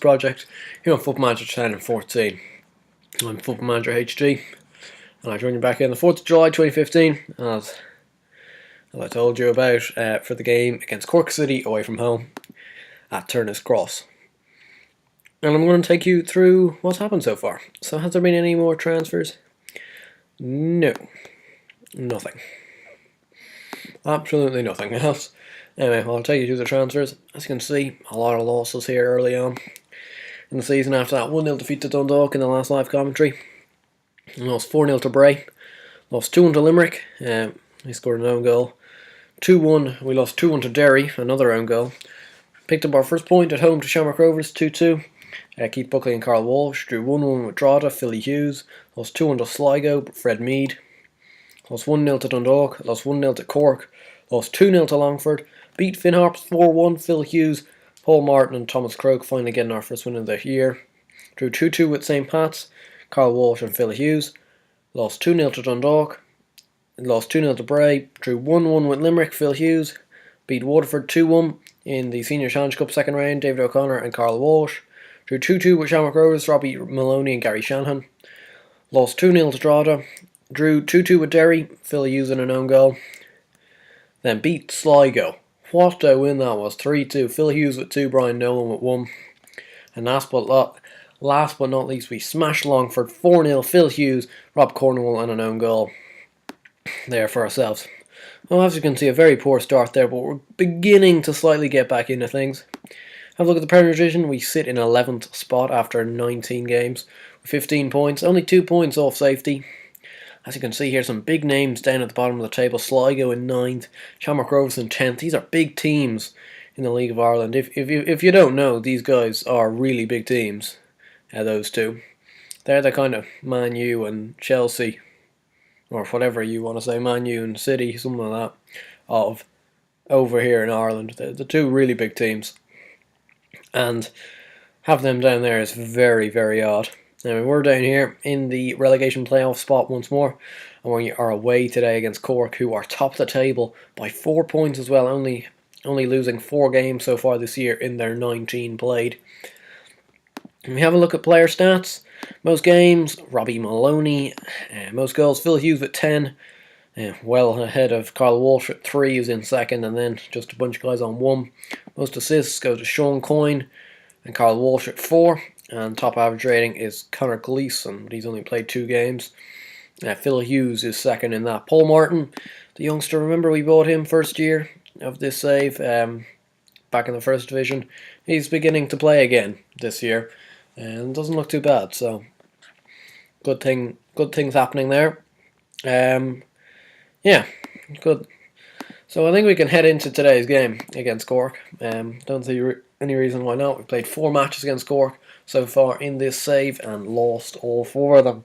project here on Football Manager 10 and 14. I'm Football Manager HD, and I joined you back in the 4th of July 2015, as I told you about, for the game against Cork City away from home at Turner's Cross. And I'm going to take you through what's happened so far. So has there been any more transfers? No. Nothing. Absolutely nothing else. Anyway, I'll take you through the transfers. As you can see, a lot of losses here early on in the season after that 1-0 defeat to Dundalk in the last live commentary. We lost 4-0 to Bray. Lost 2-1 to Limerick. He scored an own goal. 2-1. We lost 2-1 to Derry, another own goal. Picked up our first point at home to Shamrock Rovers, 2-2. Keith Buckley and Carl Walsh drew 1-1 with Drogheda, Philly Hughes. Lost 2-1 to Sligo, Fred Mead. Lost 1-0 to Dundalk. Lost 1-0 to Cork. Lost 2-0 to Longford. Beat Finn Harps 4-1, Phil Hughes, Paul Martin and Thomas Croke finally getting our first win of the year. Drew 2-2 with St. Pat's, Carl Walsh and Phil Hughes. Lost 2-0 to Dundalk. Lost 2-0 to Bray. Drew 1-1 with Limerick, Phil Hughes. Beat Waterford 2-1 in the Senior Challenge Cup second round, David O'Connor and Carl Walsh. Drew 2-2 with Shamrock Rovers, Robbie Maloney and Gary Shanahan. Lost 2-0 to Drogheda. Drew 2-2 with Derry, Phil Hughes in an own goal. Then beat Sligo. What a win that was, 3-2. Phil Hughes with 2, Brian Nolan with 1. And last but not least, we smashed Longford 4-0. Phil Hughes, Rob Cornwall and an own goal there for ourselves. Well, as you can see, a very poor start there, but we're beginning to slightly get back into things. Have a look at the Premier Division. We sit in 11th spot after 19 games with 15 points, only 2 points off safety. As you can see here, some big names down at the bottom of the table. Sligo in 9th, Shamrock Rovers in 10th. These are big teams in the League of Ireland. If you don't know, these guys are really big teams, those two. They're the kind of Man U and Chelsea, or whatever you want to say, Man U and City, something like that, of over here in Ireland. They're the two really big teams. And having them down there is very, very odd. Now, we're down here in the relegation playoff spot once more, and we are away today against Cork, who are top of the table by 4 points as well, only losing 4 games so far this year in their 19 played. And we have a look at player stats. Most games, Robbie Maloney. Most goals, Phil Hughes with 10. Well ahead of Carl Walsh at 3, who's in second, and then just a bunch of guys on 1. Most assists go to Sean Coyne and Carl Walsh at 4. And top average rating is Conor Gleeson, but he's only played 2 games. Phil Hughes is second in that. Paul Martin, the youngster, remember we bought him first year of this save, back in the first division. He's beginning to play again this year, and doesn't look too bad. So good things happening there. Yeah, good. So I think we can head into today's game against Cork. Don't see any reason why not. We've played 4 matches against Cork so far in this save and lost all 4 of them.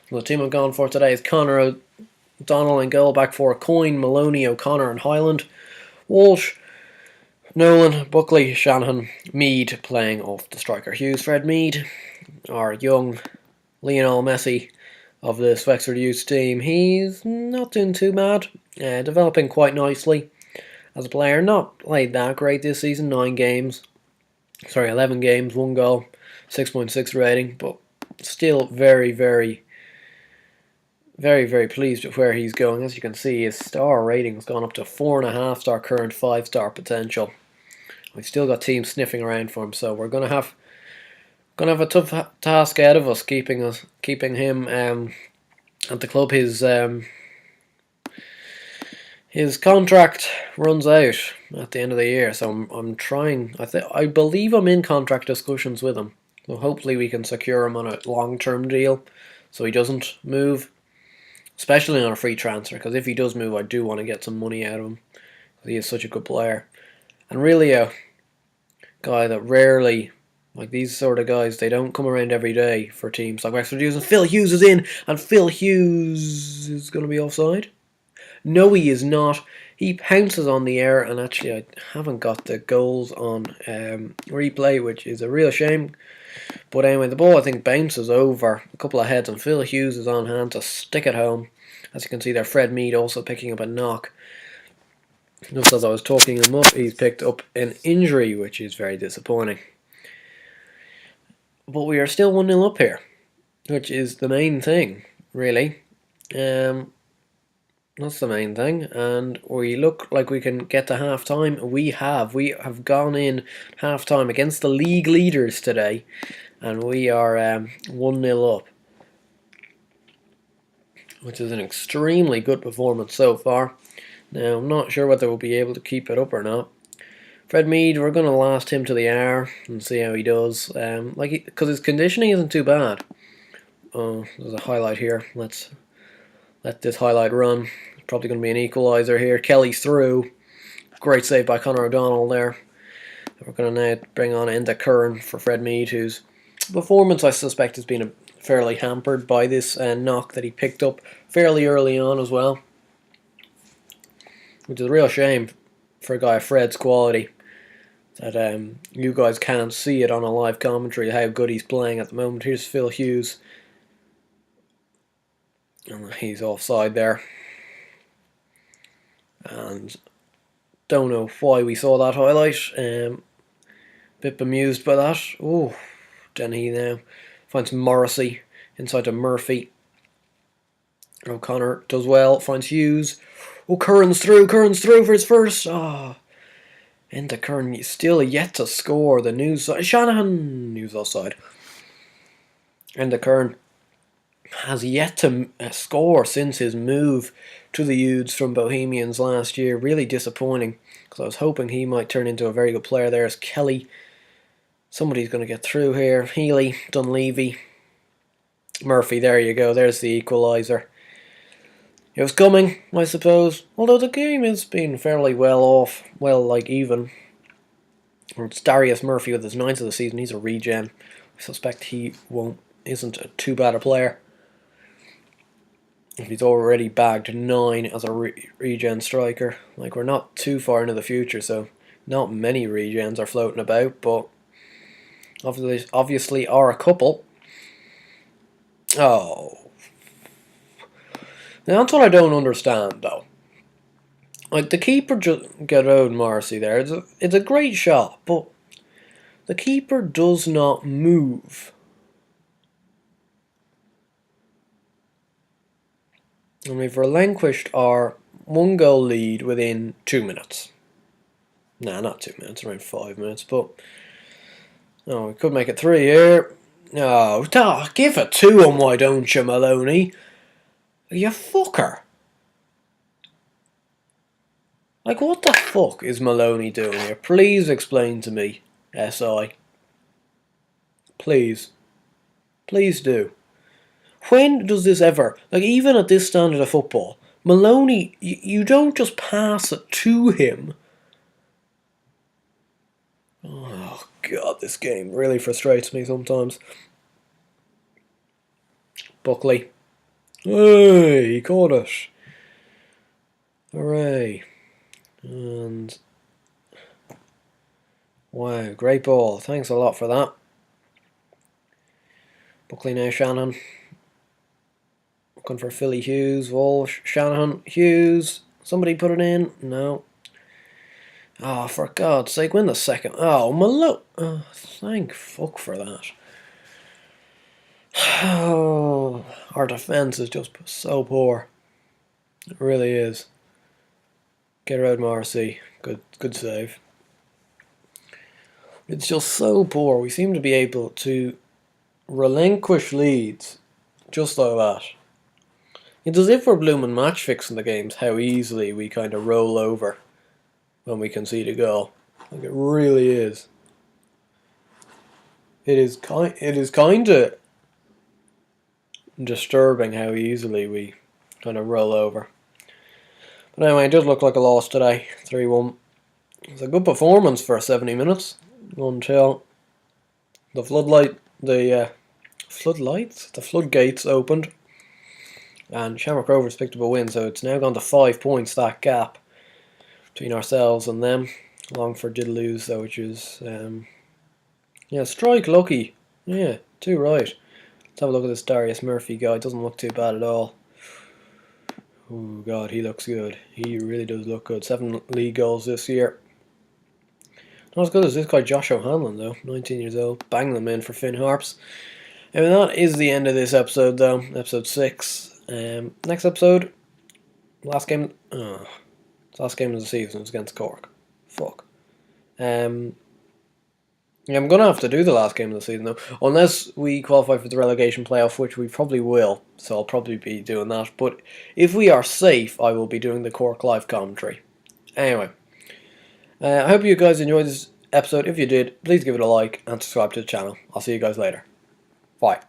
So the team I've gone for today is Conor O'Donnell in goal, back 4, Coyne, Maloney, O'Connor and Hyland. Walsh, Nolan, Buckley, Shanahan, Mead playing off the striker Hughes. Fred Mead, our young Lionel Messi of this Wexford Youths team. He's not doing too bad, developing quite nicely as a player. Not played that great this season, 11 games, 1 goal, 6.6 rating, but still very, very, very, very pleased with where he's going. As you can see, his star rating has gone up to 4.5 star, current 5-star potential. We've still got teams sniffing around for him, so we're gonna have a tough task ahead of us, keeping him at the club. His contract runs out at the end of the year, so I'm trying. I believe I'm in contract discussions with him. So hopefully we can secure him on a long-term deal, so he doesn't move, especially on a free transfer. Because if he does move, I do want to get some money out of him. He is such a good player, and really a guy that rarely, like these sort of guys, they don't come around every day for teams like Wexford Youths. And Phil Hughes is in, and Phil Hughes is going to be offside. No, he is not. He pounces on the air, and actually I haven't got the goals on replay, which is a real shame. But anyway, the ball I think bounces over a couple of heads, and Phil Hughes is on hand to stick it home. As you can see there, Fred Mead also picking up a knock. Just as I was talking him up, he's picked up an injury, which is very disappointing. But we are still 1-0 up here, which is the main thing, really. That's the main thing, and we look like we can get to half time. We have gone in half time against the league leaders today, and we are 1-0 up, which is an extremely good performance so far. Now, I'm not sure whether we'll be able to keep it up or not. Fred Mead, we're going to last him to the hour and see how he does. Because his conditioning isn't too bad. Oh, there's a highlight here. Let's let this highlight run. Probably going to be an equaliser here. Kelly's through. Great save by Conor O'Donnell there. We're going to now bring on Enda Curran for Fred Mead, whose performance I suspect has been fairly hampered by this knock that he picked up fairly early on as well. Which is a real shame for a guy of Fred's quality. That you guys can't see it on a live commentary how good he's playing at the moment. Here's Phil Hughes. And he's offside there. And don't know why we saw that highlight. Bit bemused by that. Oh, Dennehy now finds Morrissey inside to Murphy. O'Connor does well, finds Hughes. Oh, Curran's through for his first. Enda Curran still yet to score. The news side. Shanahan, news offside. Enda Curran has yet to score since his move to the Youths from Bohemians last year. Really disappointing, because I was hoping he might turn into a very good player. There's Kelly. Somebody's going to get through here. Healy, Dunleavy, Murphy. There you go. There's the equaliser. It was coming, I suppose. Although the game has been fairly well off. Well, even. It's Darius Murphy with his 9th of the season. He's a regen. I suspect he isn't too bad a player. If he's already bagged 9 as a regen striker. We're not too far into the future, so not many regens are floating about, but obviously are a couple. Oh. Now that's what I don't understand, though. The keeper just get out Morrissey there. It's a great shot, but the keeper does not move. And we've relinquished our 1-goal lead within 2 minutes. Nah, not 2 minutes, around 5 minutes, but we could make it 3 here. No, give it to him, why don't you, Maloney? You fucker. What the fuck is Maloney doing here? Please explain to me, SI. Please. Please do. When does this ever, even at this standard of football, Maloney, you don't just pass it to him. Oh, God, this game really frustrates me sometimes. Buckley. Hey, he caught it. Hooray. And wow, great ball. Thanks a lot for that. Buckley now, Shanahan. Looking for Philly Hughes. Walsh, Shanahan, Hughes. Somebody put it in. No. Oh, for God's sake, win the second. Oh, Malone. Oh, thank fuck for that. Oh, our defence is just so poor. It really is. Get out Morrissey. Good save. It's just so poor. We seem to be able to relinquish leads just like that. It's as if we're blooming match fixing the games, how easily we kind of roll over when we concede a goal. It really is. It is kind of disturbing how easily we kind of roll over. But anyway, it does look like a loss today, 3-1. It's a good performance for 70 minutes until the floodgates opened, and Shamrock Rovers picked up a win. So it's now gone to 5 points, that gap between ourselves and them. Longford did lose though, which is strike lucky. Yeah, too right. Let's have a look at this Darius Murphy guy. Doesn't look too bad at all. Oh God, he looks good. He really does look good. 7 league goals this year. Not as good as this guy Josh O'Hanlon though, 19 years old, bang them in for Finn Harps. And that is the end of this episode though, episode 6. Next episode, last game of the season is against Cork. Fuck. Yeah, I'm going to have to do the last game of the season though, unless we qualify for the relegation playoff, which we probably will, so I'll probably be doing that. But if we are safe, I will be doing the Cork live commentary. Anyway, I hope you guys enjoyed this episode. If you did, please give it a like and subscribe to the channel. I'll see you guys later. Bye.